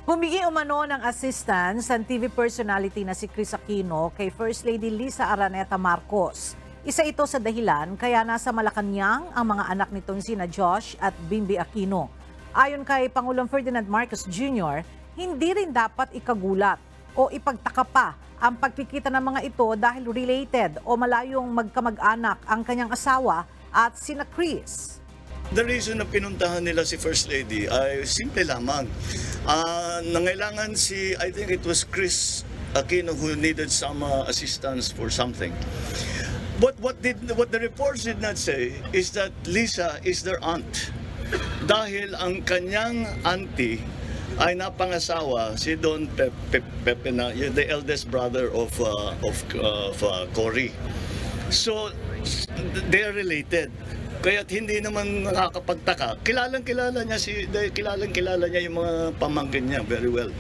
Humingi umano ng assistance ang TV personality na si Chris Aquino kay First Lady Lisa Araneta Marcos. Isa ito sa dahilan kaya nasa Malacanang ang mga anak nitong sina Josh at Bimby Aquino. Ayon kay Pangulong Ferdinand Marcos Jr., hindi rin dapat ikagulat o ipagtaka pa ang pagkikita ng mga ito dahil related o malayong magkamag-anak ang kanyang asawa at sina Chris. The reason na pinuntahan nila si First Lady ay simple lamang. Nangailangan I think it was Chris Aquino who needed some assistance for something. But what the reports did not say is that Lisa is their aunt. Dahil ang kanyang auntie ay napangasawa si Don Pepe na the eldest brother of Cory. So they are related. Kaya't hindi naman nakakapagtaka. Kilalang-kilala niya yung mga pamangkin niya very well.